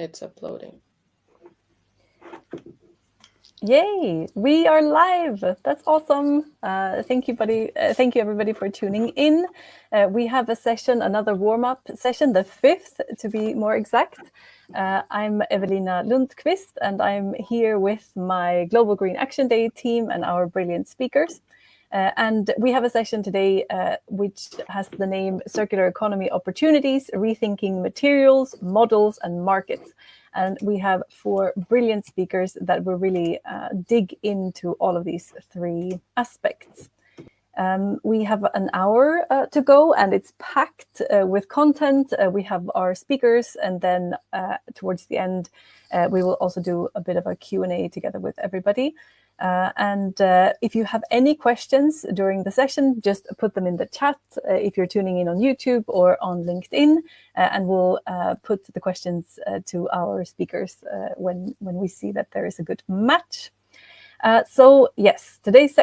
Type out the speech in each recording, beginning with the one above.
It's uploading. Yay, we are live. That's awesome. Thank you, buddy. Thank you, everybody, for tuning in. We have a session, another warm-up session, the 5th, to be more exact. I'm Evelina Lundqvist, and I'm here with my Global Green Action Day team and our brilliant speakers. And we have a session today which has the name Circular Economy Opportunities, Rethinking Materials, Models and Markets. And we have 4 brilliant speakers that will really dig into all of these 3 aspects. We have an hour to go, and it's packed with content. We have our speakers, and then towards the end, we will also do a bit of a Q&A together with everybody. And if you have any questions during the session, just put them in the chat if you're tuning in on YouTube or on LinkedIn, and we'll put the questions to our speakers when we see that there is a good match. So yes, today's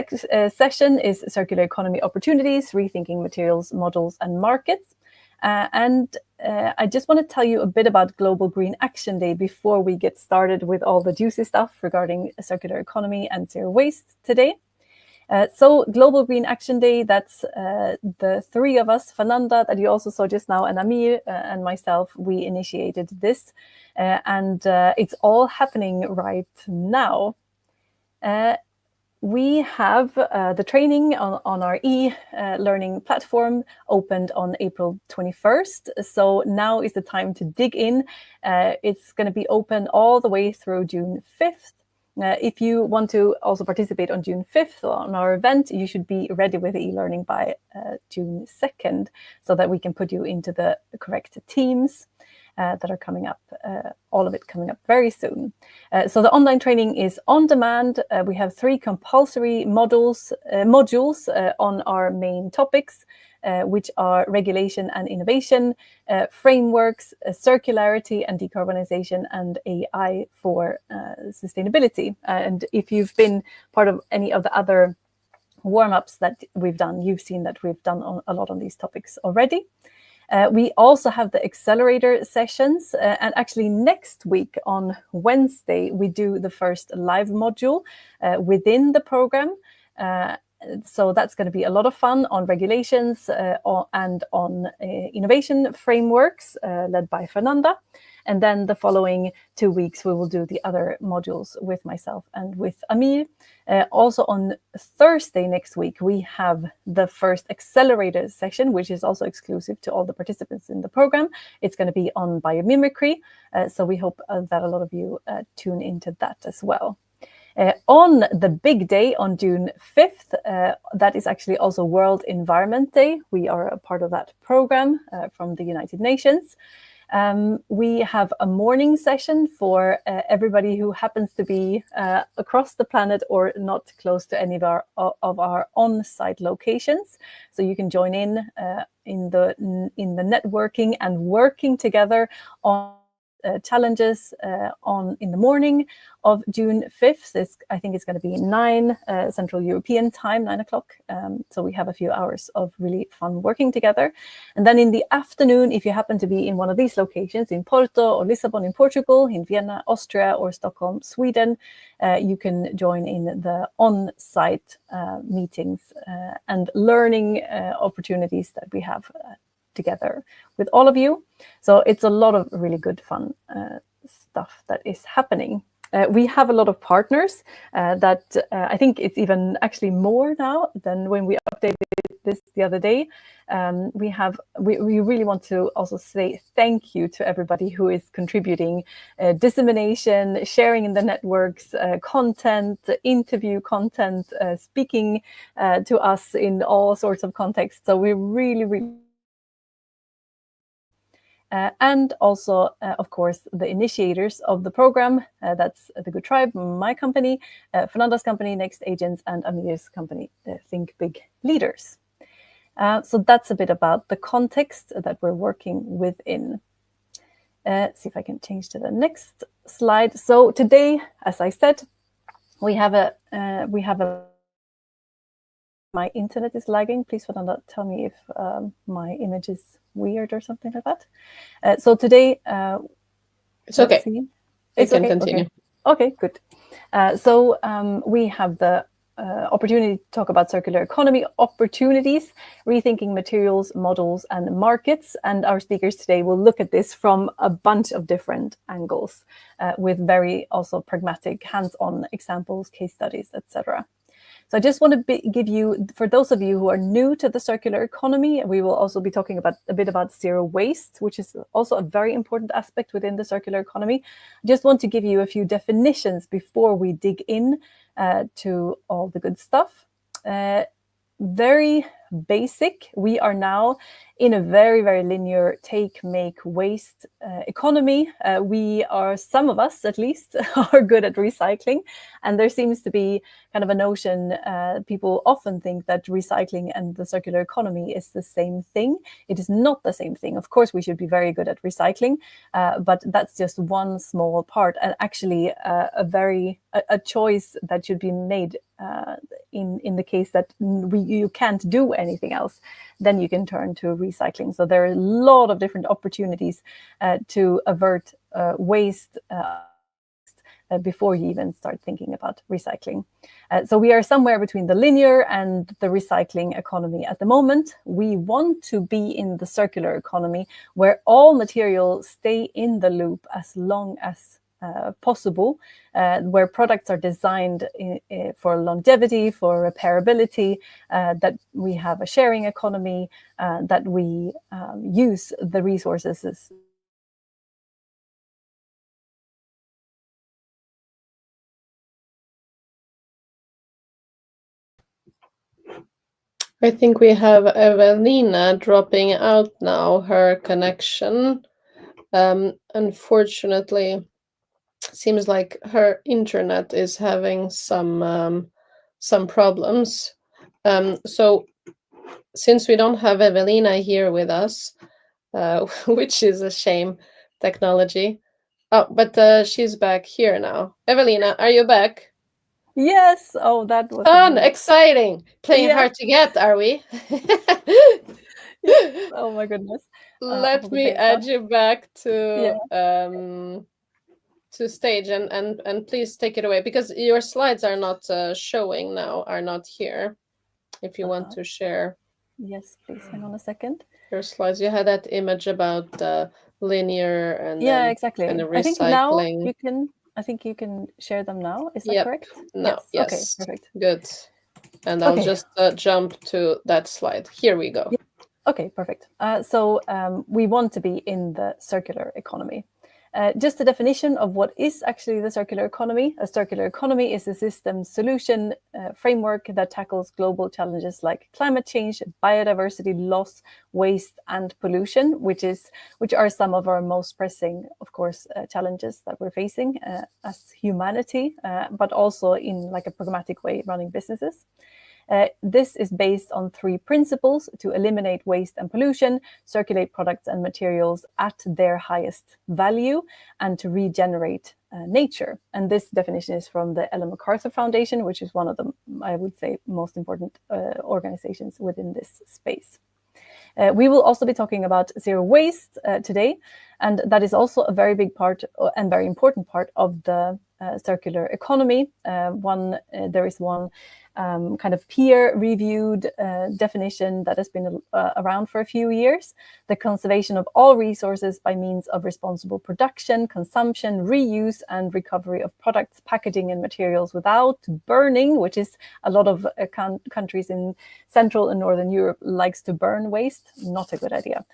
session is Circular Economy Opportunities, Rethinking Materials, Models and Markets. And I just want to tell you a bit about Global Green Action Day before we get started with all the juicy stuff regarding circular economy and zero waste today. So Global Green Action Day, that's the 3 of us, Fernanda, that you also saw just now, and Amir and myself, we initiated this. And it's all happening right now. We have the training on our e-learning platform opened on April 21st. So now is the time to dig in. It's going to be open all the way through June 5th. If you want to also participate on June 5th on our event, you should be ready with the e-learning by June 2nd so that we can put you into the correct teams. That are coming up, all of it coming up very soon. So the online training is on demand. We have 3 compulsory modules on our main topics, which are regulation and innovation, frameworks, circularity and decarbonization, and AI for sustainability. And if you've been part of any of the other warm-ups that we've done, you've seen that we've done a lot on these topics already. We also have the accelerator sessions, and actually next week on Wednesday, we do the first live module within the program. So that's going to be a lot of fun on regulations and on innovation frameworks led by Fernanda. And then the following 2 weeks, we will do the other modules with myself and with Amir. Also on Thursday next week, we have the first accelerator session, which is also exclusive to all the participants in the program. It's going to be on biomimicry. So we hope that a lot of you tune into that as well. On the big day on June 5th, that is actually also World Environment Day. We are a part of that program from the United Nations. We have a morning session for everybody who happens to be across the planet or not close to any of our on-site locations. So you can join in the networking and working together on challenges in the morning of June 5th. I think it's going to be 9 Central European time, 9 o'clock. So we have a few hours of really fun working together. And then in the afternoon, if you happen to be in one of these locations, in Porto or Lisbon in Portugal, in Vienna, Austria, or Stockholm, Sweden, you can join in the on-site meetings and learning opportunities that we have together with all of you. So it's a lot of really good fun stuff that is happening. We have a lot of partners that I think it's even actually more now than when we updated this the other day. We really want to also say thank you to everybody who is contributing dissemination, sharing in the networks, content, interview content, speaking to us in all sorts of contexts. So we really and also, of course, the initiators of the program. That's the Good Tribe, my company, Fernanda's company, Next Agents, and Amir's company, Think Big Leaders. So that's a bit about the context that we're working within. See if I can change to the next slide. So today, as I said, we have a my internet is lagging. Please, Fernanda, tell me if my image is weird or something like that. So today It's Let's okay. see. You It's can okay. continue. Okay, good. So we have the opportunity to talk about circular economy opportunities, rethinking materials, models, and markets. And our speakers today will look at this from a bunch of different angles, with very also pragmatic, hands-on examples, case studies, etc. So I just want to give you, for those of you who are new to the circular economy, we will also be talking about a bit about zero waste, which is also a very important aspect within the circular economy. I just want to give you a few definitions before we dig in to all the good stuff. Very basic. We are now in a very, very linear take, make, waste economy. We are, some of us at least, are good at recycling. And there seems to be kind of a notion, people often think that recycling and the circular economy is the same thing. It is not the same thing. Of course, we should be very good at recycling, but that's just one small part, and actually a choice that should be made in the case that you can't do anything else. Then you can turn to recycling. So there are a lot of different opportunities to avert waste before you even start thinking about recycling. So we are somewhere between the linear and the recycling economy at the moment. We want to be in the circular economy where all materials stay in the loop as long as possible, where products are designed for longevity, for repairability, that we have a sharing economy, that we use the resources as I think we have Evelina dropping out now, her connection. Unfortunately, seems like her internet is having some problems. So since we don't have Evelina here with us, which is a shame, technology. Oh, but she's back here now. Evelina, are you back? Yes. Oh, that was Fun, amazing. exciting. Playing Yeah. hard to get, are we? Yes. Oh my goodness. Let me Hoppas jag add you back Yeah. to stage and please take it away because your slides are not showing now, are not here. If you want to share Yes, please. Hang on a second. your slides, you had that image about linear and Yeah, then kind exactly. of I think now recycling. you can. I think you can share them now. Is that Yep. correct? No. Yes. Okay. Yes. Perfect. Good. And I'll Okay. just jump to that slide. Here we go. Yeah. Okay. Perfect. So we want to be in the circular economy. Just a definition of what is actually the circular economy. A circular economy is a system solution framework that tackles global challenges like climate change, biodiversity loss, waste, and pollution, which are some of our most pressing, of course, challenges that we're facing as humanity, but also in like a pragmatic way running businesses. This is based on 3 principles: to eliminate waste and pollution, circulate products and materials at their highest value, and to regenerate nature. And this definition is from the Ellen MacArthur Foundation, which is one of the, I would say, most important organizations within this space. We will also be talking about zero waste today, and that is also a very big part and very important part of the circular economy. There is one kind of peer-reviewed definition that has been around for a few years: the conservation of all resources by means of responsible production, consumption, reuse, and recovery of products, packaging, and materials without burning, which is a lot of countries in Central and Northern Europe likes to burn waste. Not a good idea.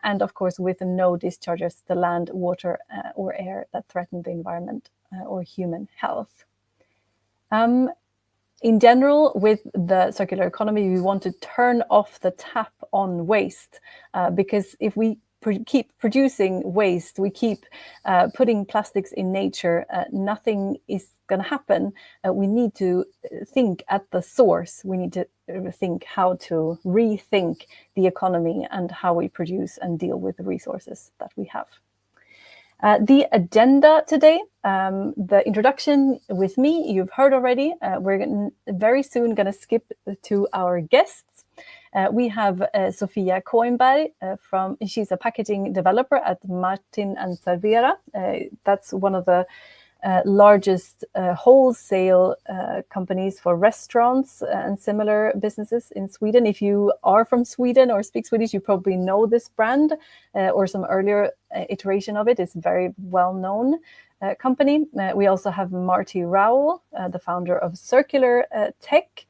And of course, with no discharges to land, water, or air that threaten the environment or human health. In general, with the circular economy, we want to turn off the tap on waste, because if we keep producing waste, we keep putting plastics in nature, nothing is going to happen. We need to think at the source. We need to think how to rethink the economy and how we produce and deal with the resources that we have. The agenda today, the introduction with me, you've heard already. We're very soon going to skip to our guests. We have Zsófia Koinberg she's a packaging developer at Martin Servera. That's one of the largest wholesale companies for restaurants and similar businesses in Sweden. If you are from Sweden or speak Swedish, you probably know this brand or some earlier iteration of it. It's a very well-known company. We also have Marty Raul, the founder of Circular Tech.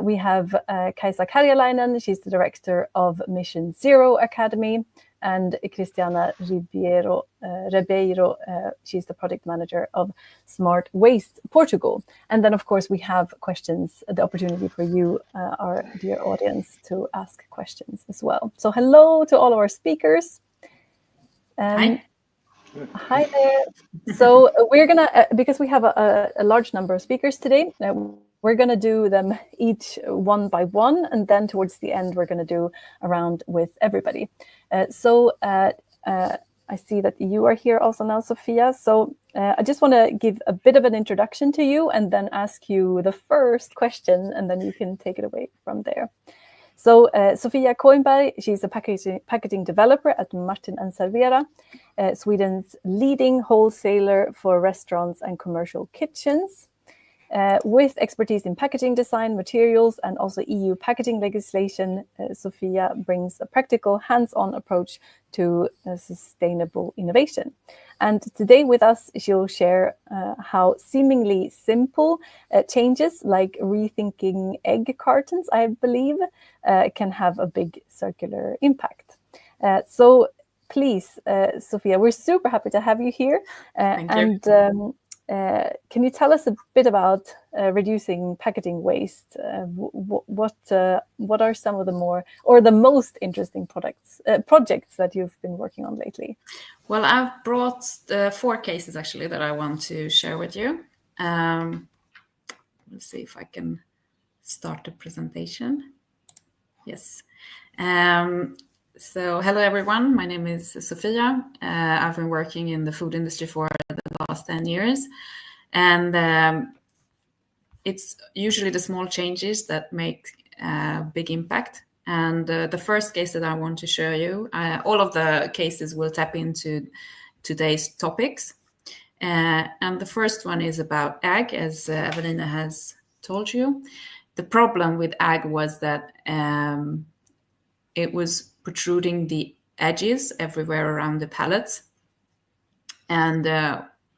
We have Kaisa Karjalainen, she's the director of Mission Zero Academy, and Cristiana Ribeiro, she's the project manager of Smart Waste Portugal. And then, of course, we have questions, the opportunity for you, our dear audience, to ask questions as well. So hello to all of our speakers. Hi. Hi there. So we're going to, because we have a large number of speakers today, we're going to do them each one by one, and then towards the end, we're going to do a round with everybody. So I see that you are here also now, Zsófia. So I just want to give a bit of an introduction to you and then ask you the first question, and then you can take it away from there. So Zsófia Koinberg, she's a packaging developer at Martin Servera, Sweden's leading wholesaler for restaurants and commercial kitchens. With expertise in packaging design, materials, and also EU packaging legislation, Zsófia brings a practical, hands-on approach to sustainable innovation. And today with us, she'll share how seemingly simple changes like rethinking egg cartons, I believe, can have a big circular impact. So please, Zsófia, we're super happy to have you here. Thank you. Can you tell us a bit about reducing packaging waste? What are some of the more or the most interesting projects that you've been working on lately? Well, I've brought 4 cases actually that I want to share with you. Let's see if I can start the presentation. Yes. So hello everyone, my name is Zsófia. I've been working in the food industry for the last 10 years. And it's usually the small changes that make a big impact. And the first case that I want to show you, all of the cases will tap into today's topics. And the first one is about egg, as Evelina has told you. The problem with egg was that it was protruding the edges everywhere around the pallets. And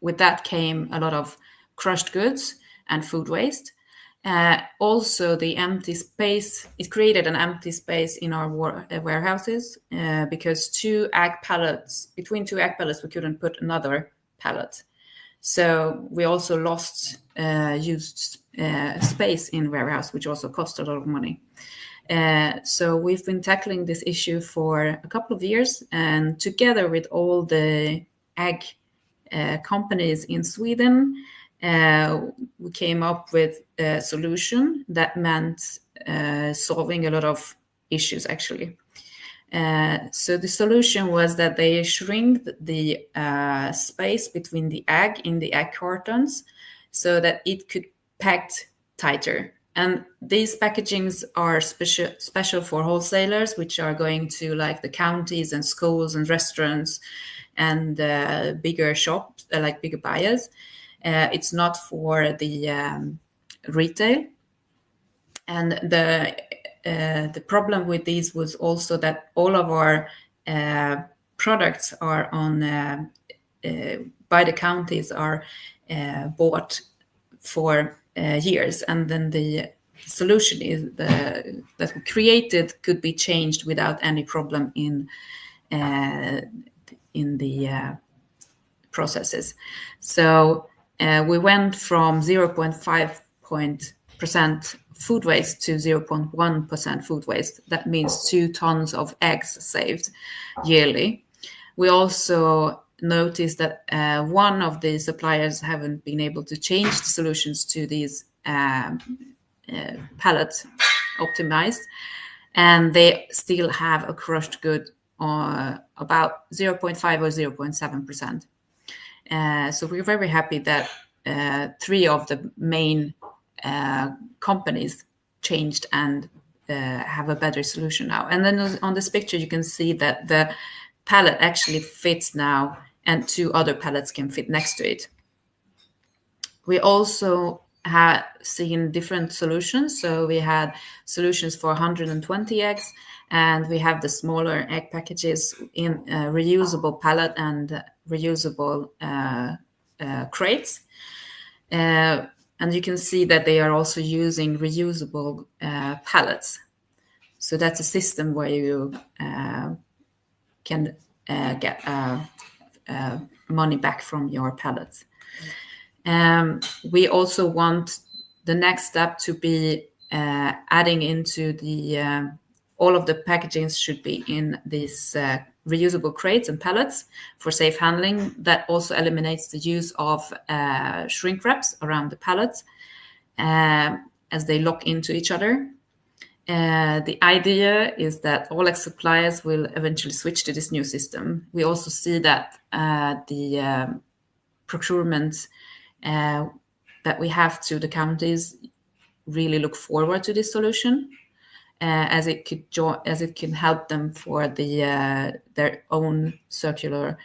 with that came a lot of crushed goods and food waste. Also, the empty space, it created an empty space in our warehouses because between 2 egg pallets, we couldn't put another pallet. So we also lost used space in warehouse, which also cost a lot of money. So we've been tackling this issue for a couple of years, and together with all the egg companies in Sweden, we came up with a solution that meant solving a lot of issues actually. So the solution was that they shrink the space between the egg in the egg cartons so that it could pack tighter. And these packagings are special for wholesalers, which are going to like the counties and schools and restaurants and bigger shops, like bigger buyers. It's not for the retail. And the problem with these was also that all of our products are on by the counties are bought for years, and then the solution is that we created could be changed without any problem in the processes. So we went from 0.5% food waste to 0.1% food waste. That means 2 tons of eggs saved yearly. We also noticed that one of the suppliers haven't been able to change the solutions to these pallet optimized, and they still have a crushed good about 0.5 or 0.7%. So we're very happy that 3 of the main companies changed and have a better solution now. And then on this picture, you can see that the pallet actually fits now, and 2 other pallets can fit next to it. We also had seen different solutions. So we had solutions for 120 eggs, and we have the smaller egg packages in reusable pallet and reusable crates. And you can see that they are also using reusable pallets. So that's a system where you can get money back from your pallets. We also want the next step to be adding into the all of the packaging should be in these reusable crates and pallets for safe handling. That also eliminates the use of shrink wraps around the pallets as they lock into each other. The idea is that all egg suppliers will eventually switch to this new system. We also see that the procurement that we have to the counties really look forward to this solution, as it can help them for their own circular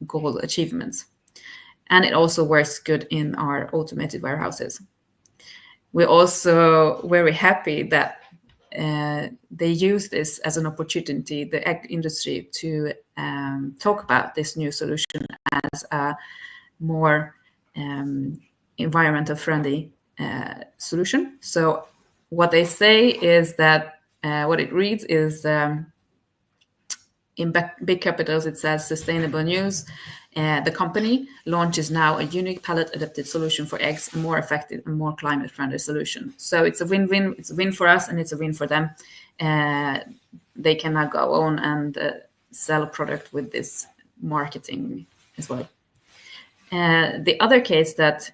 goal achievements, and it also works good in our automated warehouses. We're also very happy that they use this as an opportunity, the egg industry, to talk about this new solution as a more environmental friendly solution. So what they say is that what it reads is in big capitals, it says sustainable news. The company launches now a unique pallet adapted solution for eggs, a more effective and more climate friendly solution. So it's a win-win. It's a win for us and it's a win for them. They can now go on and sell a product with this marketing as well. The other case that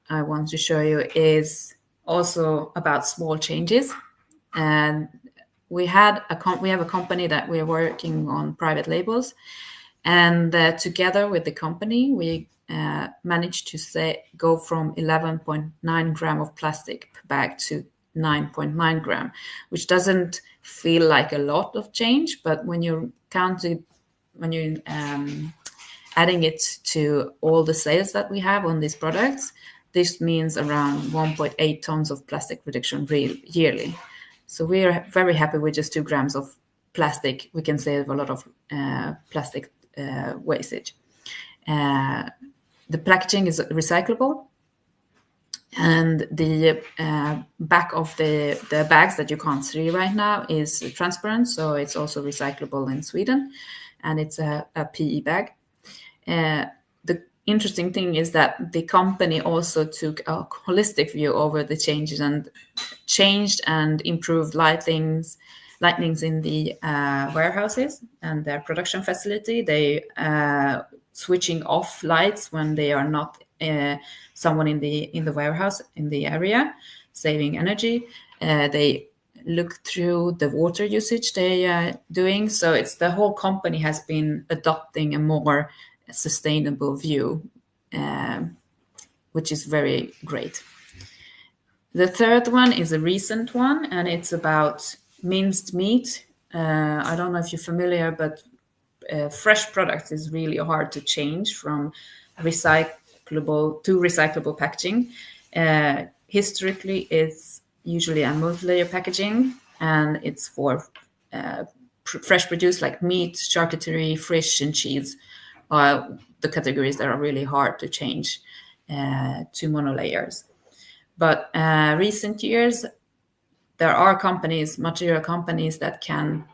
I want to show you is also about small changes. And we have a company that we're working on private labels, and together with the company, we managed to go from 11.9 gram of plastic per bag to 9.9 gram, which doesn't feel like a lot of change, but when you adding it to all the sales that we have on these products, this means around 1.8 tons of plastic reduction yearly. So we are very happy with just 2 grams of plastic. We can save a lot of plastic wastage. The packaging is recyclable, and the back of the bags that you can't see right now is transparent, so it's also recyclable in Sweden, and it's a PE bag. The interesting thing is that the company also took a holistic view over the changes and changed and improved lightnings in the warehouses and their production facility. They switching off lights when they are not someone in the warehouse in the area, saving energy. They look through the water usage they are doing. So it's the whole company has been adopting a more sustainable view, which is very great. The third one is a recent one, and it's about minced meat. I don't know if you're familiar, but fresh products is really hard to change from recyclable to recyclable packaging. Historically, it's usually a multi-layer packaging, and it's for fresh produce like meat, charcuterie, fish, and cheese. The categories that are really hard to change to monolayers. But recent years, there are material companies that can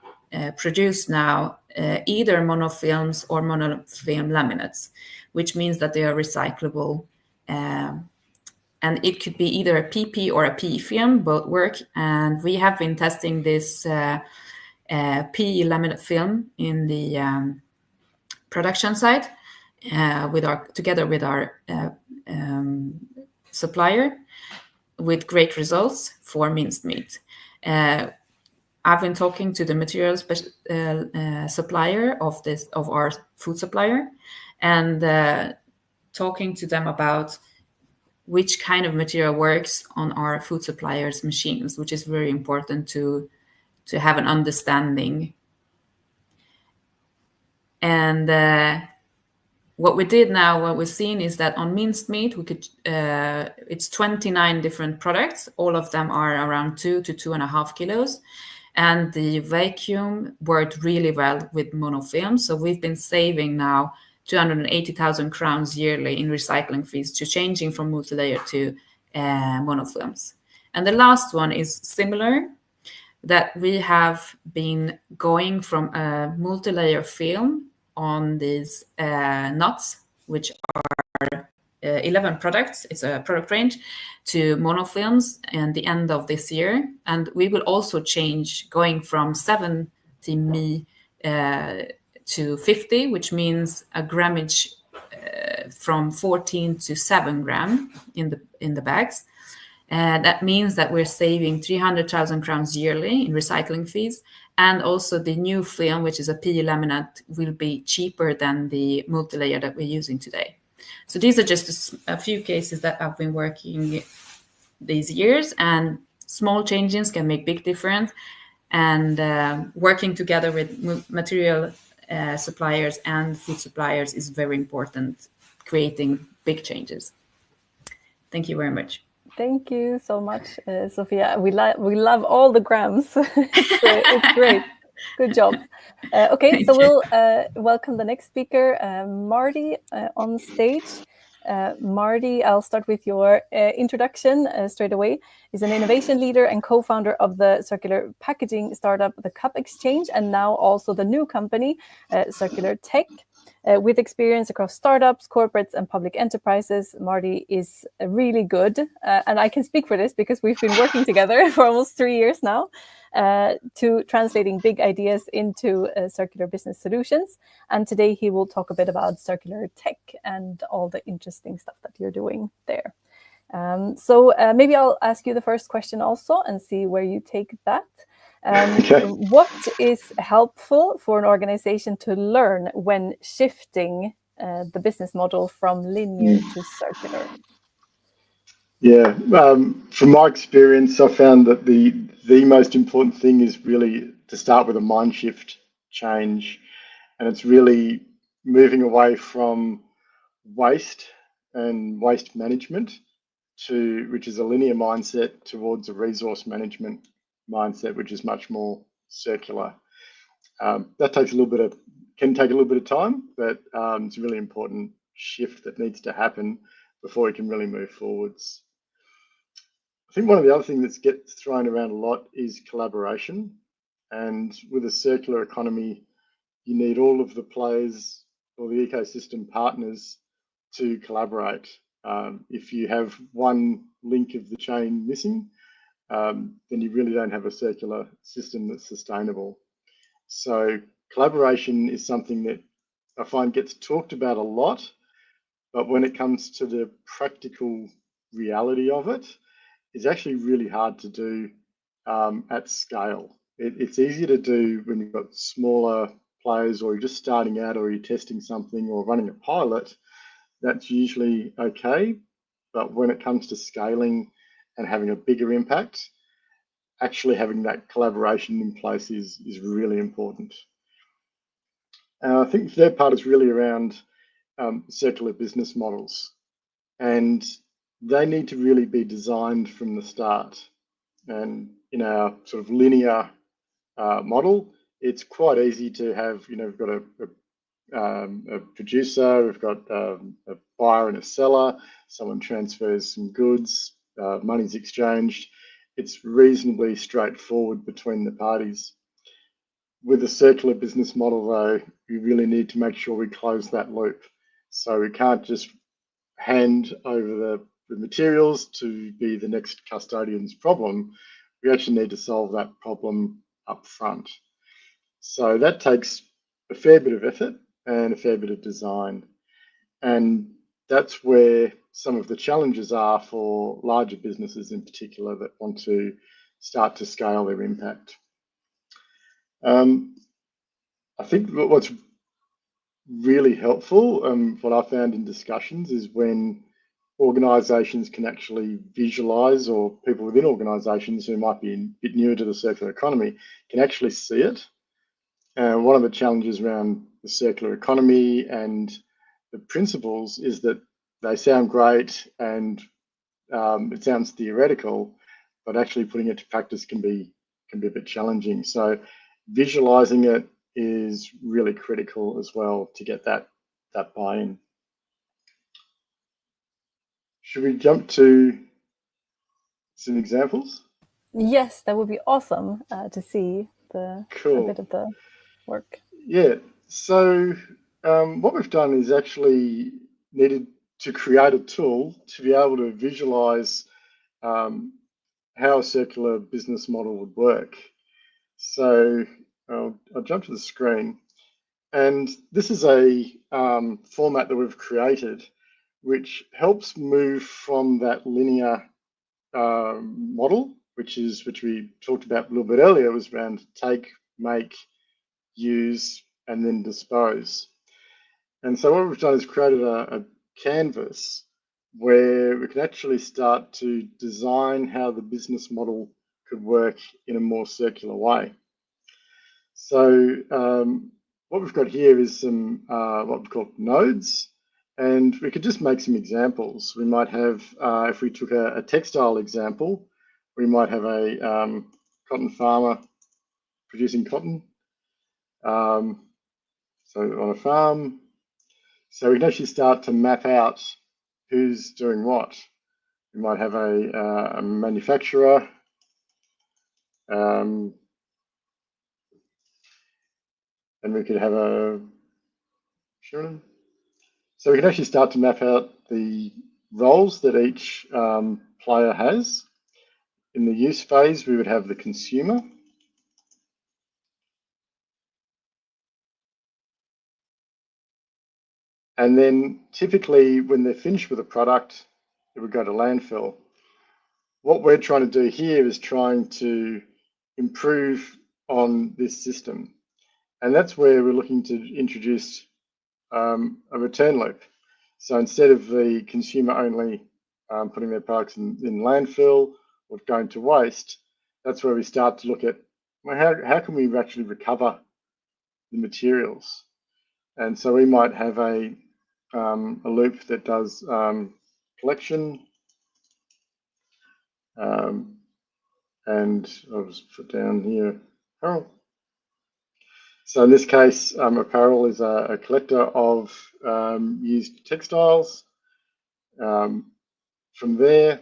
produce now either monofilms or monofilm laminates, which means that they are recyclable. And it could be either a PP or a PE film, both work. And we have been testing this PE laminate film in the production site together with our supplier, with great results for minced meat. I've been talking to the materials supplier of our food supplier, and talking to them about which kind of material works on our food suppliers' machines, which is very important to have an understanding. And what we did now, what we've seen is that on minced meat, we could it's 29 different products. All of them are around 2 to 2.5 kilos. And the vacuum worked really well with monofilm. So we've been saving now 280,000 crowns yearly in recycling fees to changing from multi-layer to monofilms. And the last one is similar, that we have been going from a multi-layer film on these nuts, which are 11 products. It's a product range, to monofilms at the end of this year. And we will also change going from 70 mi to 50, which means a grammage from 14 to 7 gram in the bags. That means that we're saving 300,000 crowns yearly in recycling fees. And also the new film, which is a PE laminate, will be cheaper than the multi-layer that we're using today. So these are just a few cases that I've been working these years, and small changes can make big difference. And working together with material suppliers and food suppliers is very important, creating big changes. Thank you very much. Thank you so much, Zsófia. We love all the grams. It's great. Good job. Okay, so we'll welcome the next speaker, Marty, on stage. Marty, I'll start with your introduction straight away. He's an innovation leader and co-founder of the circular packaging startup, The Cup Exchange, and now also the new company, Circular Tech. With experience across startups, corporates, and public enterprises, Marty is really good. And I can speak for this because we've been working together for almost 3 years now to translating big ideas into circular business solutions. And today he will talk a bit about circular tech and all the interesting stuff that you're doing there. So maybe I'll ask you the first question also and see where you take that. Okay. What is helpful for an organization to learn when shifting the business model from linear to circular? Yeah, from my experience, I found that the most important thing is really to start with a mind shift change, and it's really moving away from waste and waste management which is a linear mindset, towards a resource management mindset, which is much more circular. That can take a little bit of time, but it's a really important shift that needs to happen before we can really move forwards. I think one of the other things that gets thrown around a lot is collaboration. And with a circular economy, you need all of the players or the ecosystem partners to collaborate. If you have one link of the chain missing, then you really don't have a circular system that's sustainable. So collaboration is something that I find gets talked about a lot, but when it comes to the practical reality of it, it's actually really hard to do at scale. It's easier to do when you've got smaller players, or you're just starting out, or you're testing something or running a pilot. That's usually okay. But when it comes to scaling and having a bigger impact, actually having that collaboration in place is really important. And I think the third part is really around circular business models. And they need to really be designed from the start. And in our sort of linear model, it's quite easy to have, we've got a producer, we've got a buyer and a seller, someone transfers some goods, money's exchanged. It's reasonably straightforward between the parties. With a circular business model, though, we really need to make sure we close that loop. So we can't just hand over the materials to be the next custodian's problem. We actually need to solve that problem up front. So that takes a fair bit of effort and a fair bit of design. And that's where some of the challenges are for larger businesses in particular that want to start to scale their impact. I think what's really helpful, what I found in discussions, is when organisations can actually visualise, or people within organisations who might be a bit newer to the circular economy can actually see it. One of the challenges around the circular economy and the principles is that they sound great and it sounds theoretical, but actually putting it to practice can be a bit challenging. So visualizing it is really critical as well to get that buy-in. Should we jump to some examples? Yes, that would be awesome to see a bit of the work. Yeah, so what we've done is actually needed to create a tool to be able to visualize how a circular business model would work. So I'll jump to the screen, and this is a format that we've created which helps move from that linear model, which we talked about a little bit earlier, was around take, make, use, and then dispose. And so what we've done is created a canvas where we can actually start to design how the business model could work in a more circular way. So what we've got here is some what we call nodes, and we could just make some examples. We might have, if we took a textile example, we might have a cotton farmer producing cotton. So on a farm, so we can actually start to map out who's doing what. We might have a manufacturer, and we could have a, so we can actually start to map out the roles that each player has. In the use phase, we would have the consumer. And then typically when they're finished with a product, it would go to landfill. What we're trying to do here is trying to improve on this system. And that's where we're looking to introduce a return loop. So instead of the consumer only putting their products in landfill or going to waste, that's where we start to look at, well, how can we actually recover the materials? And so we might have a loop that does collection, and I'll just put down here apparel. So in this case, apparel is a collector of used textiles. From there,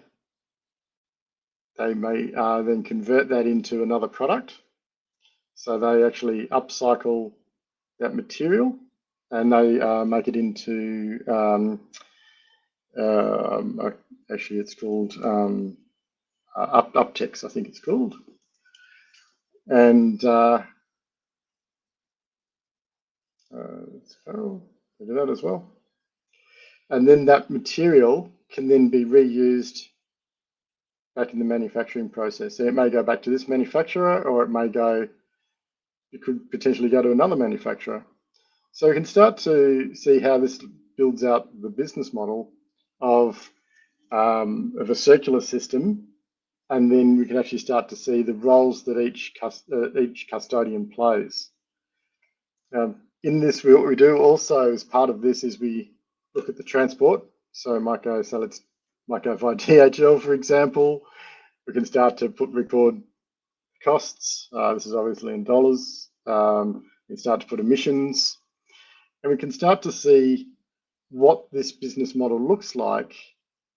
they may then convert that into another product. So they actually upcycle that material and they make it into, actually it's called Uptex, I think it's called. And we do that as well. And then that material can then be reused back in the manufacturing process. So it may go back to this manufacturer, or it could potentially go to another manufacturer. So we can start to see how this builds out the business model of a circular system, and then we can actually start to see the roles that each custodian plays. In this, what we do also as part of this is we look at the transport. So it might go, so might go via DHL, for example. We can start to record costs. This is obviously in dollars. We can start to put emissions, and we can start to see what this business model looks like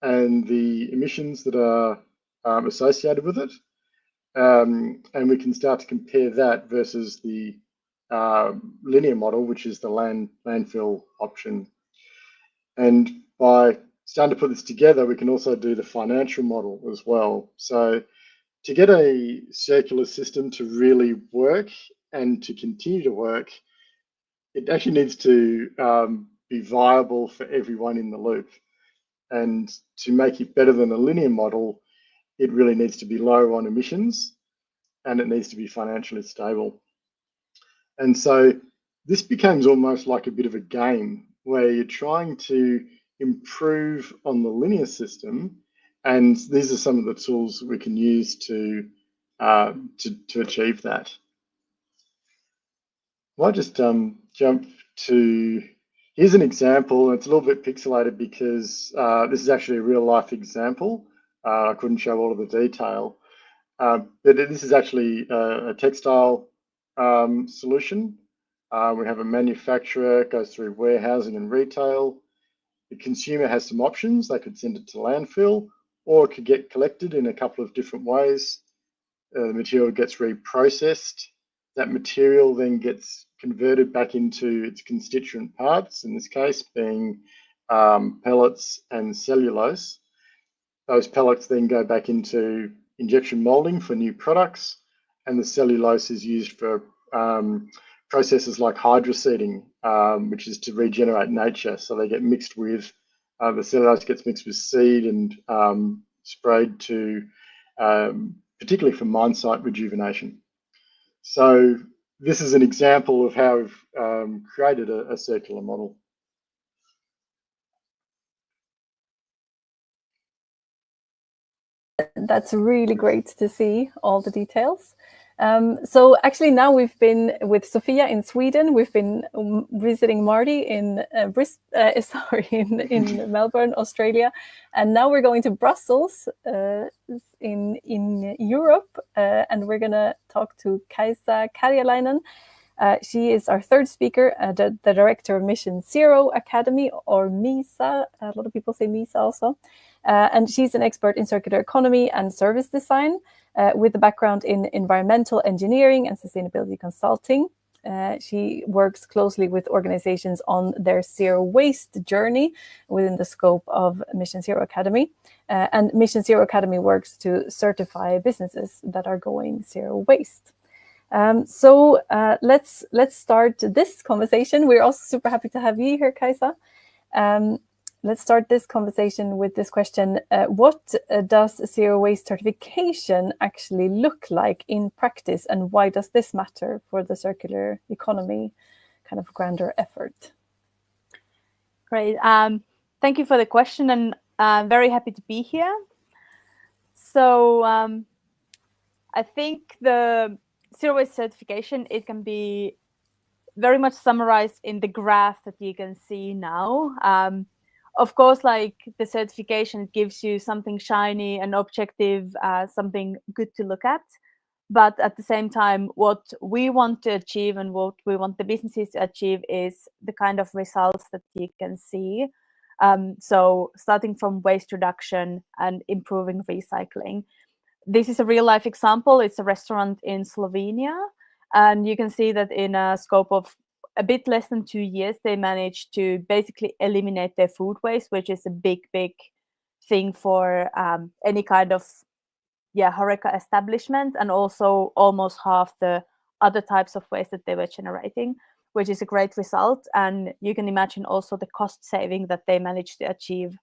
and the emissions that are associated with it. And we can start to compare that versus the linear model, which is the landfill option. And by starting to put this together, we can also do the financial model as well. So to get a circular system to really work and to continue to work, it actually needs to be viable for everyone in the loop. And to make it better than a linear model, it really needs to be low on emissions and it needs to be financially stable. And so this becomes almost like a bit of a game where you're trying to improve on the linear system. And these are some of the tools we can use to achieve that. I'll just jump to, here's an example. It's a little bit pixelated because this is actually a real life example. I couldn't show all of the detail, but this is actually a textile solution. We have a manufacturer, it goes through warehousing and retail. The consumer has some options. They could send it to landfill, or it could get collected in a couple of different ways. The material gets reprocessed. That material then gets converted back into its constituent parts, in this case being pellets and cellulose. Those pellets then go back into injection molding for new products, and the cellulose is used for processes like hydroseeding, which is to regenerate nature. So they get mixed with, the cellulose gets mixed with seed and sprayed to, particularly for mine site rejuvenation. So this is an example of how we've created a circular model. That's really great to see all the details. So actually now we've been with Zsófia in Sweden. We've been visiting Marty in in Melbourne, Australia, and now we're going to Brussels in Europe, and we're gonna talk to Kaisa Karjalainen. She is our third speaker, the director of Mission Zero Academy, or MISA. A lot of people say MISA also. And she's an expert in circular economy and service design with a background in environmental engineering and sustainability consulting. She works closely with organizations on their zero waste journey within the scope of Mission Zero Academy. And Mission Zero Academy works to certify businesses that are going zero waste. So let's start this conversation. We're also super happy to have you here, Kaisa. Let's start this conversation with this question. What does zero waste certification actually look like in practice, and why does this matter for the circular economy kind of grander effort? Great. Thank you for the question, and I'm very happy to be here. So I think the zero waste certification, it can be very much summarized in the graph that you can see now. Of course, like the certification gives you something shiny and objective, something good to look at. But at the same time, what we want to achieve and what we want the businesses to achieve is the kind of results that you can see. So starting from waste reduction and improving recycling. This is a real life example. It's a restaurant in Slovenia. And you can see that in a scope of a bit less than 2 years, they managed to basically eliminate their food waste, which is a big thing for any kind of HoReCa establishment, and also almost half the other types of waste that they were generating, which is a great result. And you can imagine also the cost saving that they managed to achieve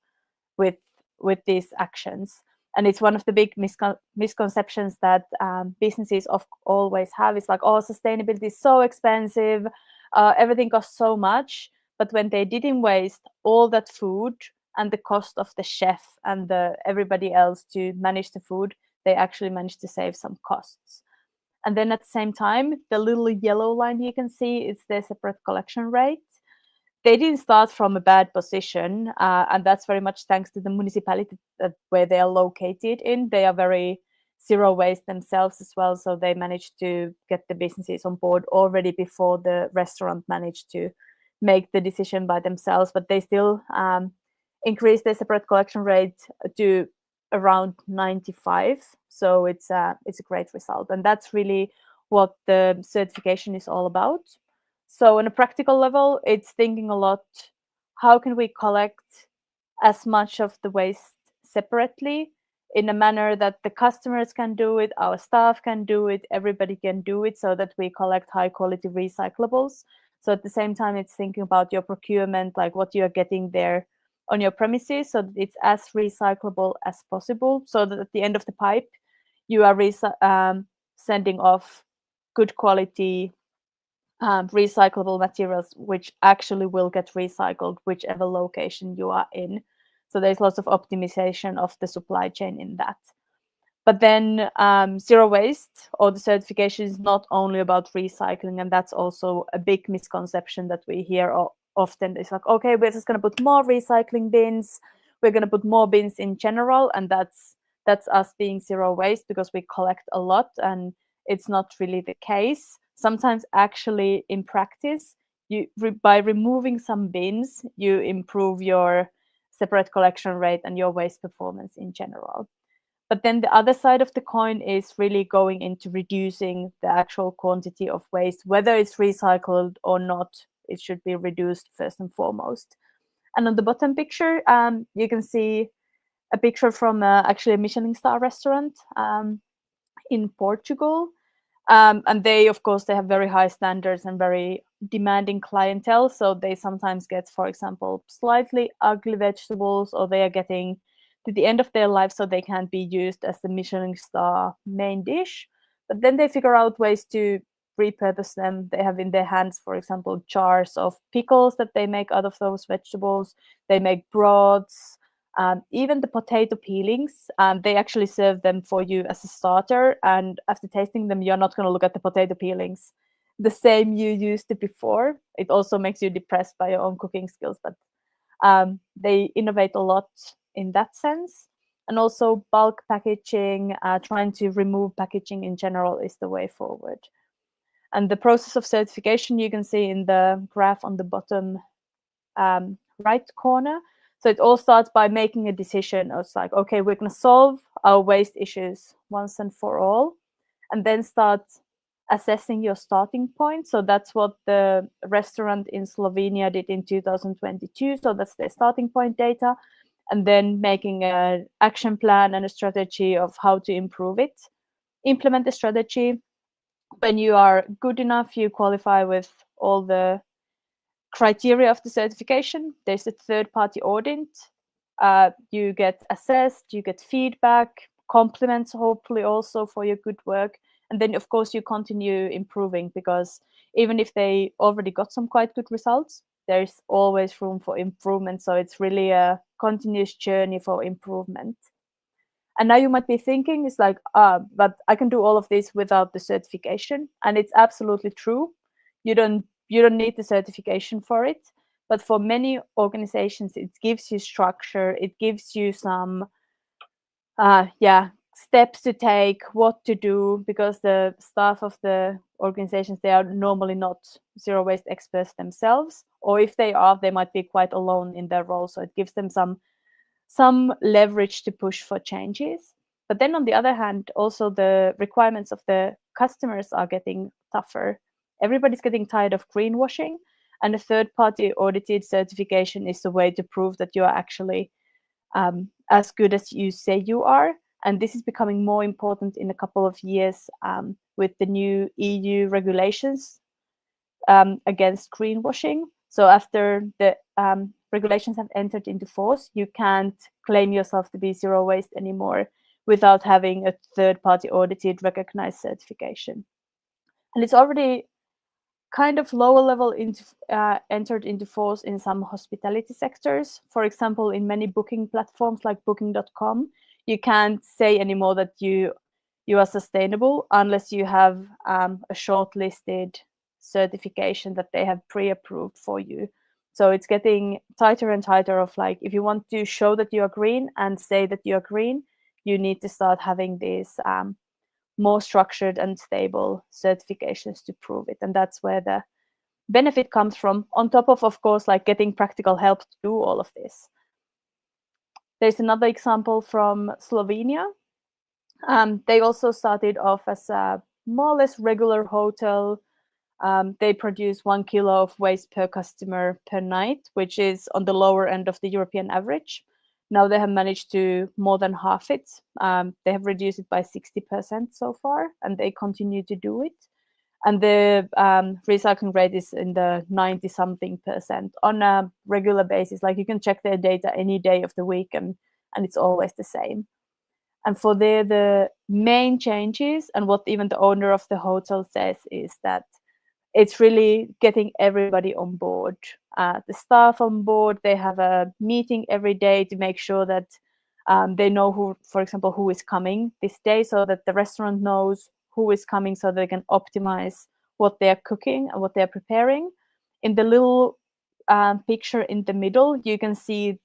with these actions. And it's one of the big misconceptions that businesses always have. It's like, oh, sustainability is so expensive. Everything costs so much. But when they didn't waste all that food and the cost of the chef and everybody else to manage the food, they actually managed to save some costs. And then at the same time, the little yellow line you can see is their separate collection rate. They didn't start from a bad position, and that's very much thanks to the municipality where they are located in. They are very zero waste themselves as well, so they managed to get the businesses on board already before the restaurant managed to make the decision by themselves. But they still increased their separate collection rate to around 95. So it's a great result, and that's really what the certification is all about. So on a practical level, it's thinking a lot, how can we collect as much of the waste separately in a manner that the customers can do it, our staff can do it, everybody can do it, so that we collect high quality recyclables. So at the same time, it's thinking about your procurement, like what you're getting there on your premises, so that it's as recyclable as possible, so that at the end of the pipe, you are sending off good quality recyclable materials which actually will get recycled whichever location you are in. So there's lots of optimization of the supply chain in that. But then zero waste or the certification is not only about recycling, and that's also a big misconception that we hear often. It's like, okay, we're just going to put more recycling bins, we're going to put more bins in general, and that's us being zero waste because we collect a lot, and it's not really the case. Sometimes actually in practice, by removing some bins, you improve your separate collection rate and your waste performance in general. But then the other side of the coin is really going into reducing the actual quantity of waste, whether it's recycled or not. It should be reduced first and foremost. And on the bottom picture, you can see a picture from actually a Michelin star restaurant in Portugal. And they, of course, they have very high standards and very demanding clientele. So they sometimes get, for example, slightly ugly vegetables, or they are getting to the end of their life so they can't be used as the Michelin star main dish. But then they figure out ways to repurpose them. They have in their hands, for example, jars of pickles that they make out of those vegetables. They make broths. Even the potato peelings, they actually serve them for you as a starter. And after tasting them, you're not going to look at the potato peelings the same you used it before. It also makes you depressed by your own cooking skills, but they innovate a lot in that sense. And also bulk packaging, trying to remove packaging in general is the way forward. And the process of certification you can see in the graph on the bottom right corner. So it all starts by making a decision. It's like, okay, we're going to solve our waste issues once and for all, and then start assessing your starting point. So that's what the restaurant in Slovenia did in 2022. So that's their starting point data, and then making an action plan and a strategy of how to improve it. Implement the strategy. When you are good enough, you qualify with all the criteria of the certification. There's a third-party audit. You get assessed, you get feedback, compliments hopefully also for your good work. And then, of course, you continue improving, because even if they already got some quite good results, there's always room for improvement. So it's really a continuous journey for improvement. And now you might be thinking, it's like, but I can do all of this without the certification. And it's absolutely true. You don't need the certification for it. But for many organizations, it gives you structure. It gives you some steps to take, what to do, because the staff of the organizations, they are normally not zero waste experts themselves. Or if they are, they might be quite alone in their role. So it gives them some leverage to push for changes. But then on the other hand, also the requirements of the customers are getting tougher. Everybody's getting tired of greenwashing, and a third-party audited certification is a way to prove that you are actually as good as you say you are. And this is becoming more important in a couple of years with the new EU regulations against greenwashing. So after the regulations have entered into force, you can't claim yourself to be zero waste anymore without having a third-party audited recognized certification. And it's already kind of lower level entered into force in some hospitality sectors. For example, in many booking platforms like booking.com, you can't say anymore that you are sustainable unless you have a shortlisted certification that they have pre-approved for you. So it's getting tighter and tighter of like, if you want to show that you are green and say that you are green, you need to start having these more structured and stable certifications to prove it. And that's where the benefit comes from, on top of course, like getting practical help to do all of this. There's another example from Slovenia. They also started off as a more or less regular hotel. They produce 1 kilo of waste per customer per night, which is on the lower end of the European average. Now they have managed to more than half it. They have reduced it by 60% so far, and they continue to do it. And the recycling rate is in the 90-something% on a regular basis. Like you can check their data any day of the week, and it's always the same. And for the main changes, and what even the owner of the hotel says, is that it's really getting everybody on board. The staff on board, they have a meeting every day to make sure that they know who, for example, who is coming this day, so that the restaurant knows who is coming, so they can optimize what they're cooking and what they're preparing. In the little picture in the middle, you can see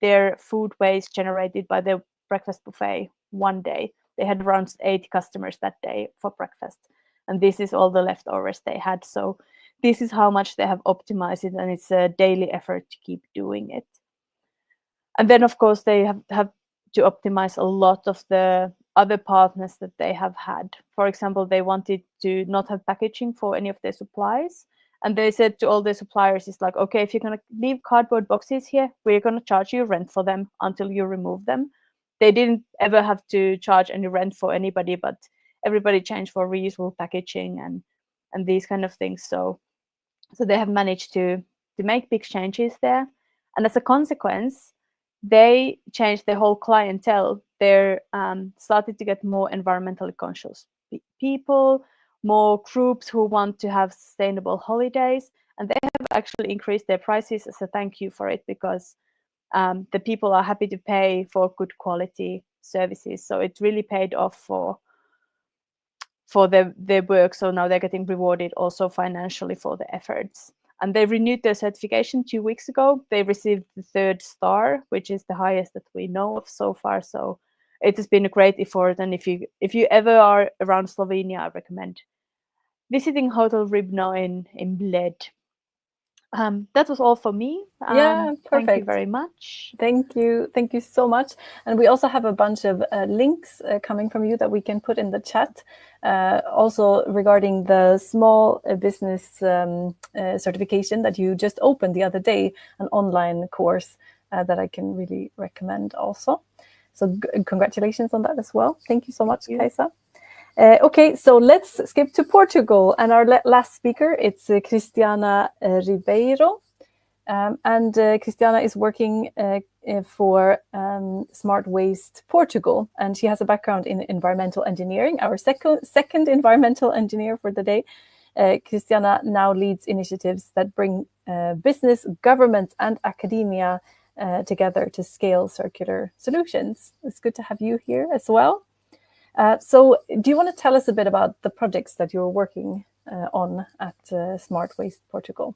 their food waste generated by the breakfast buffet one day. They had around 8 customers that day for breakfast. And this is all the leftovers they had. So this is how much they have optimized it, and it's a daily effort to keep doing it. And then, of course, they have to optimize a lot of the other partners that they have had. For example, they wanted to not have packaging for any of their supplies. And they said to all their suppliers, it's like, okay, if you're going to leave cardboard boxes here, we're going to charge you rent for them until you remove them. They didn't ever have to charge any rent for anybody, but everybody changed for reusable packaging and these kind of things. So they have managed to make big changes there. And as a consequence, they changed their whole clientele. They're started to get more environmentally conscious people, more groups who want to have sustainable holidays. And they have actually increased their prices as a thank you for it, because the people are happy to pay for good quality services. So it really paid off for their work. So now they're getting rewarded also financially for the efforts. And they renewed their certification 2 weeks ago. They received the 3rd star, which is the highest that we know of so far. So it has been a great effort. And if you ever are around Slovenia, I recommend visiting Hotel Ribno in Bled. That was all for me. Yeah, perfect. Thank you very much. Thank you so much. And we also have a bunch of links coming from you that we can put in the chat. Also regarding the small business certification that you just opened the other day, an online course that I can really recommend also. So congratulations on that as well. Thank you so much, Kaisa. Okay, so let's skip to Portugal, and our last speaker, it's Cristiana Ribeiro. And Cristiana is working for Smart Waste Portugal, and she has a background in environmental engineering, our second environmental engineer for the day. Cristiana now leads initiatives that bring business, government, and academia together to scale circular solutions. It's good to have you here as well. So do you want to tell us a bit about the projects that you're working on at Smart Waste Portugal?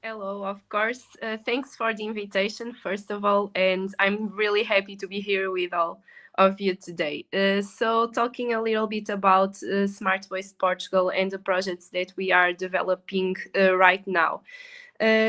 Hello, of course. Thanks for the invitation, first of all, and I'm really happy to be here with all of you today. So talking a little bit about Smart Waste Portugal and the projects that we are developing right now.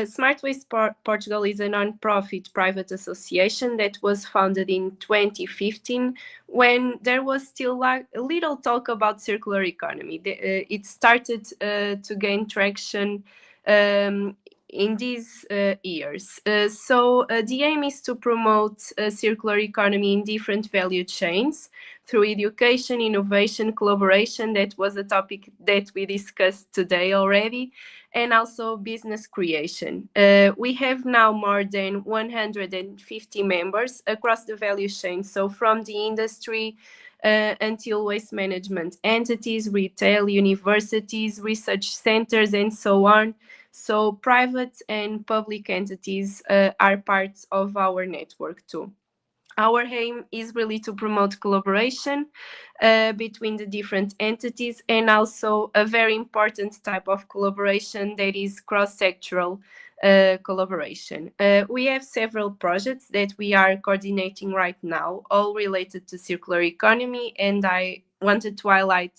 Smart Waste Portugal is a non-profit private association that was founded in 2015 when there was still a little talk about circular economy. It started to gain traction in these years. So the aim is to promote a circular economy in different value chains through education, innovation, collaboration. That was a topic that we discussed today already, and also business creation. We have now more than 150 members across the value chain, so from the industry until waste management entities, retail, universities, research centers, and so on. So private and public entities are parts of our network too. Our aim is really to promote collaboration between the different entities, and also a very important type of collaboration that is cross-sectoral collaboration. We have several projects that we are coordinating right now, all related to circular economy, and I wanted to highlight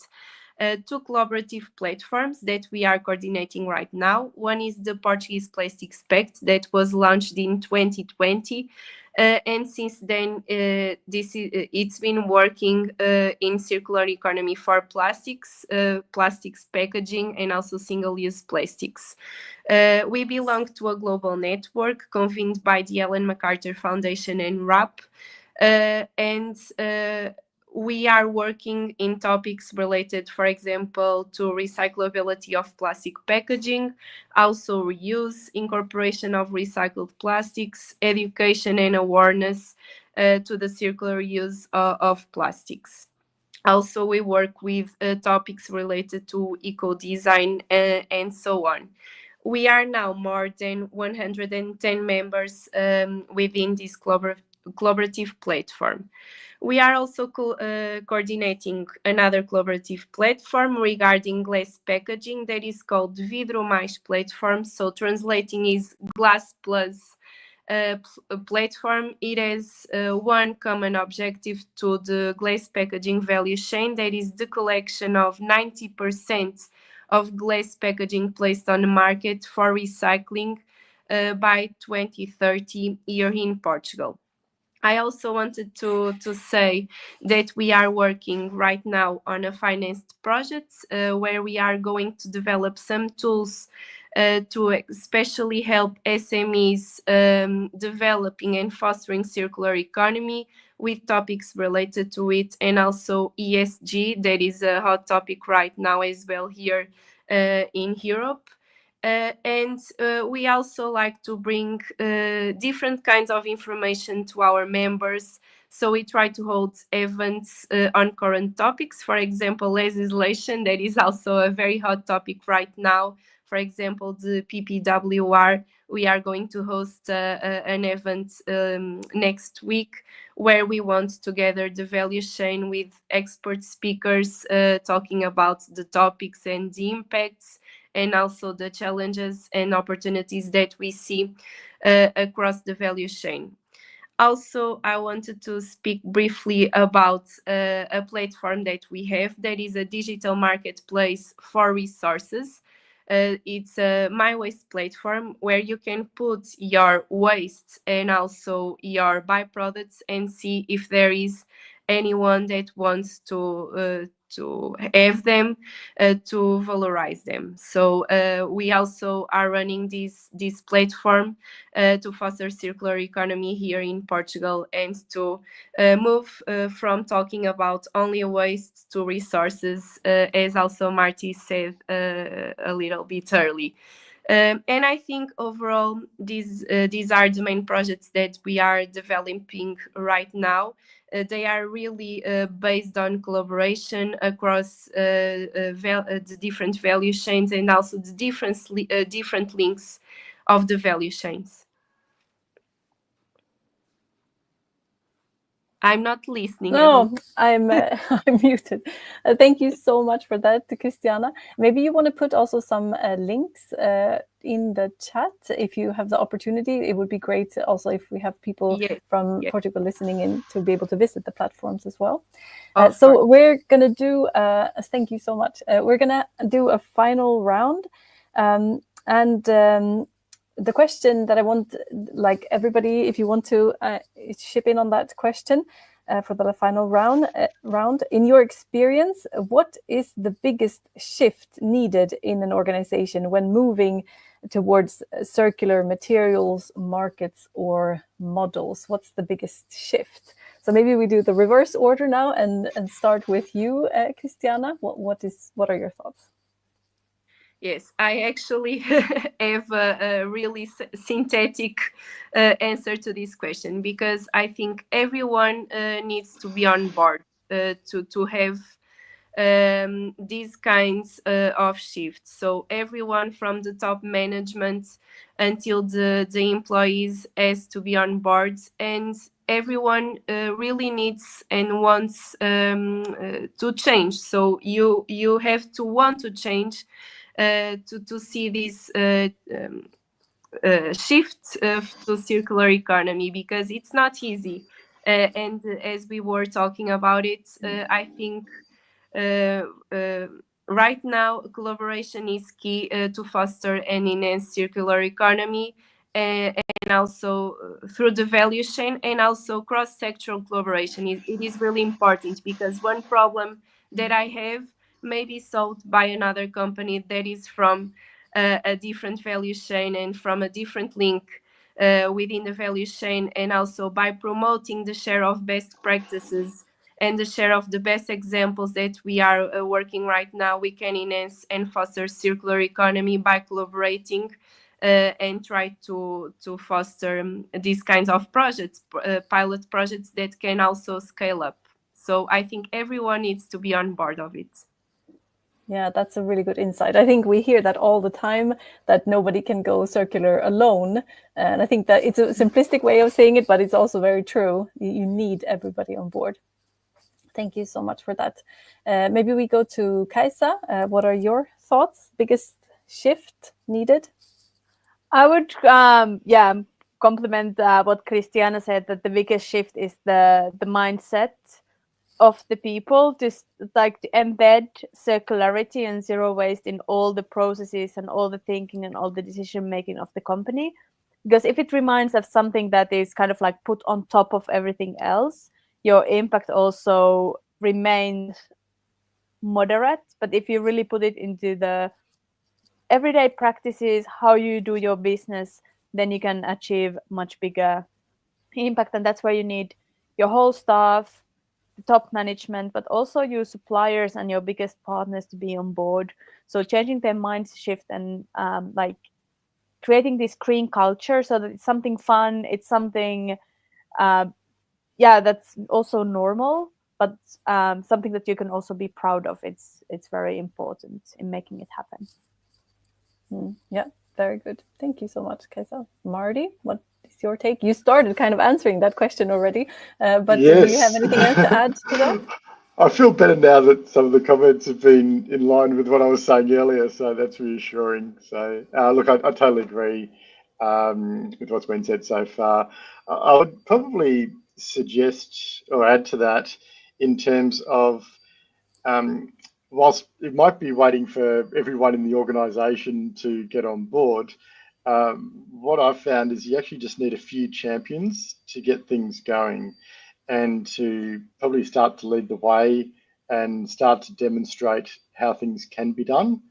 2 collaborative platforms that we are coordinating right now. One is the Portuguese Plastics Pact that was launched in 2020. And since then, it's been working in circular economy for plastics, plastics packaging, and also single-use plastics. We belong to a global network convened by the Ellen MacArthur Foundation and RAP, and we are working in topics related, for example, to recyclability of plastic packaging, also reuse, incorporation of recycled plastics, education and awareness to the circular use of plastics. Also, we work with topics related to eco-design and so on. We are now more than 110 members within this collaborative platform. We are also coordinating another collaborative platform regarding glass packaging that is called Vidro Mais platform. So translating is Glass Plus platform. It has one common objective to the glass packaging value chain, that is the collection of 90% of glass packaging placed on the market for recycling by 2030 here in Portugal. I also wanted to say that we are working right now on a financed project where we are going to develop some tools to especially help SMEs developing and fostering circular economy with topics related to it, and also ESG, that is a hot topic right now as well here in Europe. And we also like to bring different kinds of information to our members. So we try to hold events on current topics, for example, legislation, that is also a very hot topic right now. For example, the PPWR, we are going to host an event next week where we want to gather the value chain with expert speakers talking about the topics and the impacts, and also the challenges and opportunities that we see across the value chain. Also, I wanted to speak briefly about a platform that we have that is a digital marketplace for resources. It's a My Waste platform where you can put your waste and also your byproducts and see if there is anyone that wants to have them, to valorize them. So we also are running this platform to foster circular economy here in Portugal, and to move from talking about only waste to resources, as also Marty said a little bit early. And I think overall these are the main projects that we are developing right now. They are really based on collaboration across the different value chains, and also the different links of the value chains. I'm not listening. No, I'm I'm muted. Thank you so much for that, Christiana. Maybe you want to put also some links in the chat if you have the opportunity. It would be great also if we have people from Portugal listening in to be able to visit the platforms as well. So we're gonna do. Thank you so much. We're gonna do a final round, and the question that I want, like everybody, if you want to chip in on that question for the final round, in your experience, what is the biggest shift needed in an organization when moving towards circular materials, markets, or models? What's the biggest shift? So maybe we do the reverse order now and start with you, Christiana. What are your thoughts? Yes, I actually have a really synthetic answer to this question, because I think everyone needs to be on board to have these kinds of shifts. So everyone from the top management until the employees has to be on board, and everyone really needs and wants to change. So you have to want to change to see this shift to circular economy, because it's not easy. And as we were talking about it, I think right now collaboration is key to foster and enhance circular economy, and also through the value chain, and also cross-sectoral collaboration. It is really important, because one problem that I have may be solved by another company that is from a different value chain and from a different link within the value chain, and also by promoting the share of best practices and the share of the best examples that we are working right now, we can enhance and foster circular economy by collaborating and try to foster these kinds of projects, pilot projects that can also scale up. So I think everyone needs to be on board of it. Yeah, that's a really good insight. I think we hear that all the time, that nobody can go circular alone. And I think that it's a simplistic way of saying it, but it's also very true. You need everybody on board. Thank you so much for that. Maybe we go to Kaisa. What are your thoughts? Biggest shift needed? I would, compliment what Christiana said, that the biggest shift is the mindset of the people, to embed circularity and zero waste in all the processes and all the thinking and all the decision making of the company. Because if it reminds of something that is kind of like put on top of everything else, your impact also remains moderate. But if you really put it into the everyday practices, how you do your business, then you can achieve much bigger impact. And that's where you need your whole staff, the top management, but also your suppliers and your biggest partners to be on board. So changing their mind shift and creating this green culture, so that it's something fun, it's something that's also normal, but something that you can also be proud of. It's very important in making it happen. Yeah, very good. Thank you so much, Kaisa. Marty, what is your take? You started kind of answering that question already, but Yes. Do you have anything else to add to that? I feel better now that some of the comments have been in line with what I was saying earlier, so that's reassuring. So, look, I totally agree with what's been said so far. I would probably suggest or add to that in terms of whilst it might be waiting for everyone in the organisation to get on board, what I've found is you actually just need a few champions to get things going, and to probably start to lead the way and start to demonstrate how things can be done.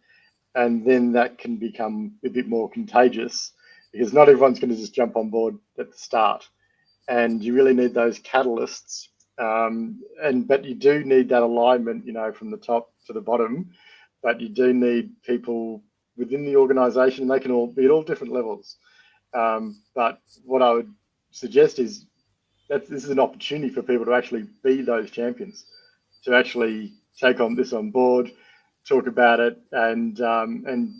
And then that can become a bit more contagious, because not everyone's going to just jump on board at the start. And you really need those catalysts. But you do need that alignment, from the top to the bottom. But you do need people within the organisation, and they can all be at all different levels. But what I would suggest is that this is an opportunity for people to actually be those champions, to actually take this on board, talk about it, and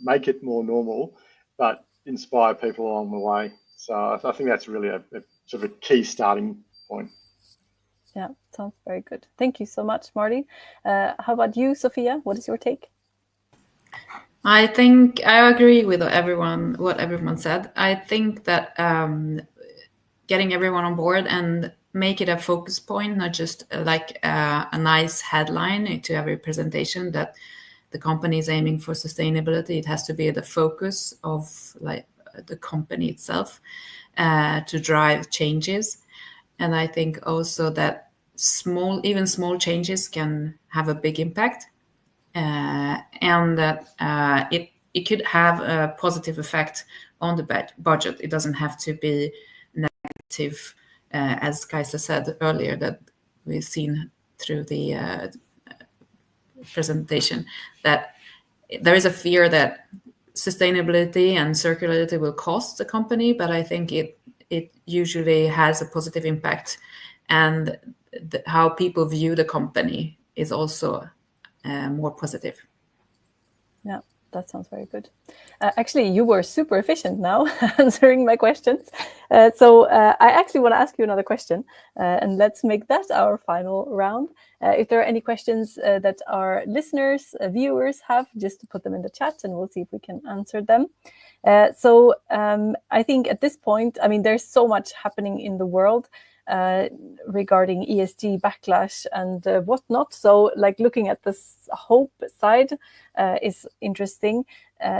make it more normal, but inspire people along the way. So I think that's really a sort of a key starting point. Yeah, sounds very good. Thank you so much, Marty. How about you, Zsófia? What is your take? I think I agree with what everyone said. I think that getting everyone on board and make it a focus point, not just like a nice headline to every presentation that the company is aiming for sustainability. It has to be the focus of like the company itself to drive changes. And I think also that even small changes can have a big impact, and that it could have a positive effect on the budget. It doesn't have to be negative, as Kaisa said earlier, that we've seen through the presentation, that there is a fear that sustainability and circularity will cost the company, but I think it usually has a positive impact, and how people view the company is also more positive. Yeah, that sounds very good. Actually, you were super efficient now answering my questions. So I actually want to ask you another question, and let's make that our final round. If there are any questions that our listeners, viewers have, just put them in the chat and we'll see if we can answer them. So I think at this point, there's so much happening in the world regarding ESG backlash and whatnot. So like looking at this hope side is interesting.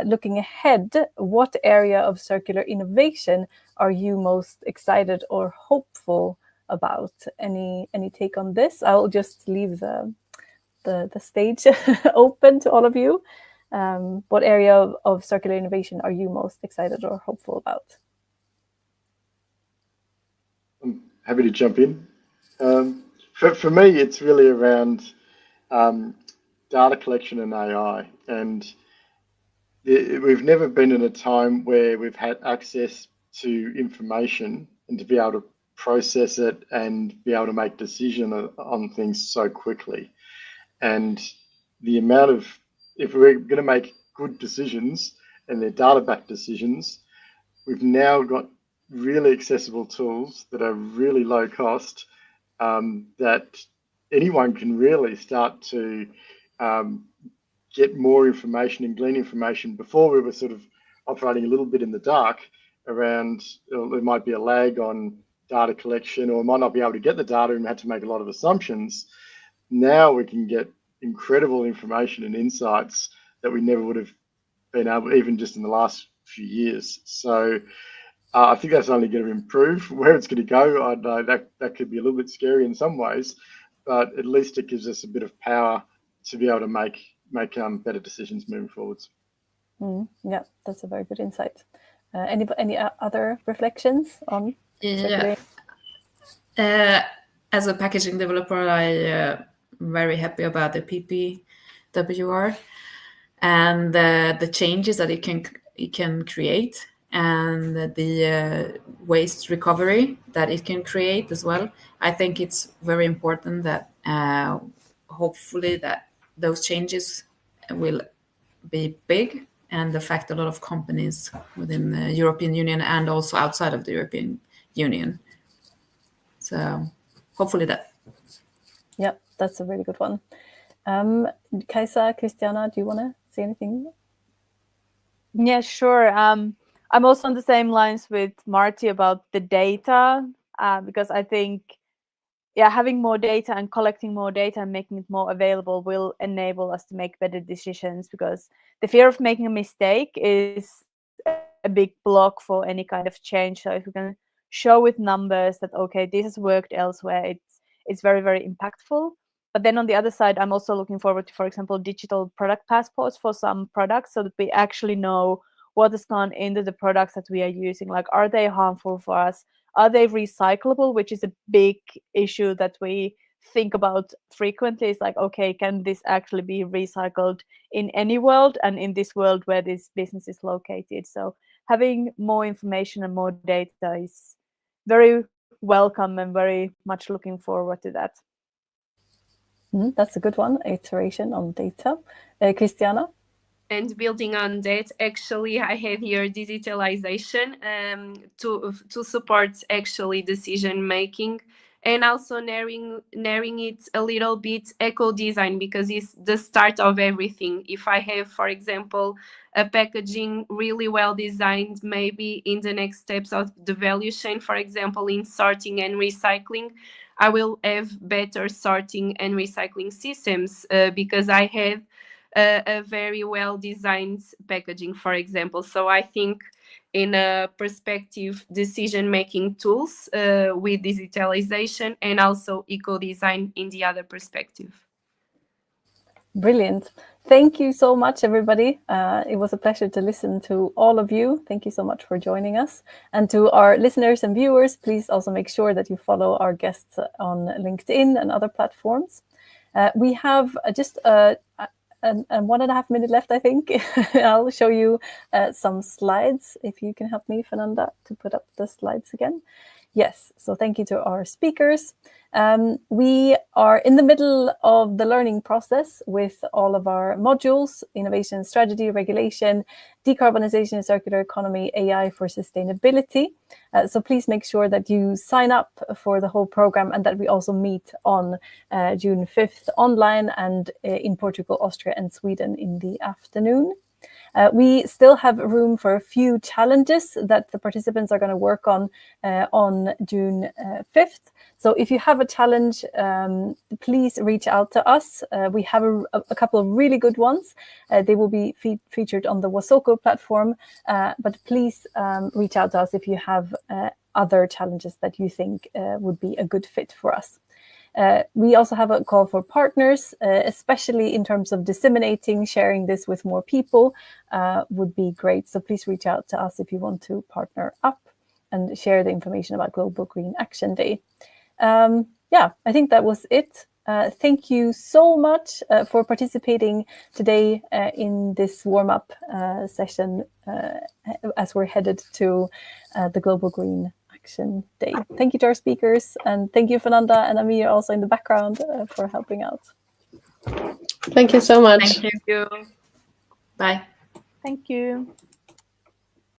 Looking ahead, what area of circular innovation are you most excited or hopeful about? Any take on this? I'll just leave the stage open to all of you. What area of circular innovation are you most excited or hopeful about? I'm happy to jump in. For me, it's really around data collection and AI. And we've never been in a time where we've had access to information and to be able to process it and be able to make decision on things so quickly. And the amount of, if we're going to make good decisions and they're data-backed decisions, we've now got really accessible tools that are really low cost, that anyone can really start to get more information and glean information. Before, we were sort of operating a little bit in the dark around, there might be a lag on data collection, or might not be able to get the data and had to make a lot of assumptions. Now we can get incredible information and insights that we never would have been able, even just in the last few years. So I think that's only going to improve. Where it's going to go, I know that could be a little bit scary in some ways, but at least it gives us a bit of power to be able to make better decisions moving forwards. Yeah, that's a very good insight. Any other reflections on? Yeah. As a packaging developer, I'm very happy about the PPWR and the changes that it can create, and the waste recovery that it can create as well. I think it's very important that hopefully that those changes will be big and affect a lot of companies within the European Union and also outside of the European Union. So hopefully that. Yeah, that's a really good one. Kaisa, Christiana, do you want to say anything? Yeah, sure. I'm also on the same lines with Marty about the data, because I think, having more data and collecting more data and making it more available will enable us to make better decisions, because the fear of making a mistake is a big block for any kind of change. So if we can show with numbers that, okay, this has worked elsewhere, it's very, very impactful. But then on the other side, I'm also looking forward to, for example, digital product passports for some products, so that we actually know what has gone into the products that we are using. Like, are they harmful for us? Are they recyclable, which is a big issue that we think about frequently. It's like, okay, can this actually be recycled in any world and in this world where this business is located? So having more information and more data is very welcome, and very much looking forward to that. That's a good one, iteration on data. Christiana? And building on that, actually, I have here digitalization to support actually decision making, and also narrowing it a little bit eco-design, because it's the start of everything. If I have, for example, a packaging really well designed, maybe in the next steps of the value chain, for example, in sorting and recycling, I will have better sorting and recycling systems because I have a very well designed packaging, for example. So I think in a perspective, decision making tools with digitalization, and also eco design in the other perspective. Brilliant. Thank you so much, everybody. It was a pleasure to listen to all of you. Thank you so much for joining us. And to our listeners and viewers, please also make sure that you follow our guests on LinkedIn and other platforms. We have just and 1.5 minutes left, I think. I'll show you some slides. If you can help me, Fernanda, to put up the slides again. Yes, so thank you to our speakers. We are in the middle of the learning process with all of our modules: innovation, strategy, regulation, decarbonization, circular economy, AI for sustainability. So please make sure that you sign up for the whole program, and that we also meet on June 5th online and in Portugal, Austria, and Sweden in the afternoon. We still have room for a few challenges that the participants are going to work on June 5th. So if you have a challenge, please reach out to us. We have a couple of really good ones. They will be featured on the Wasoko platform, but please reach out to us if you have other challenges that you think would be a good fit for us. We also have a call for partners, especially in terms of disseminating, sharing this with more people would be great. So please reach out to us if you want to partner up and share the information about Global Green Action Day. Yeah, I think that was it. Thank you so much for participating today in this warm-up session as we're headed to the Global Green Action Day. Thank you to our speakers, and thank you, Fernanda and Amir, also in the background for helping out. Thank you so much. Thank you. Bye. Thank you.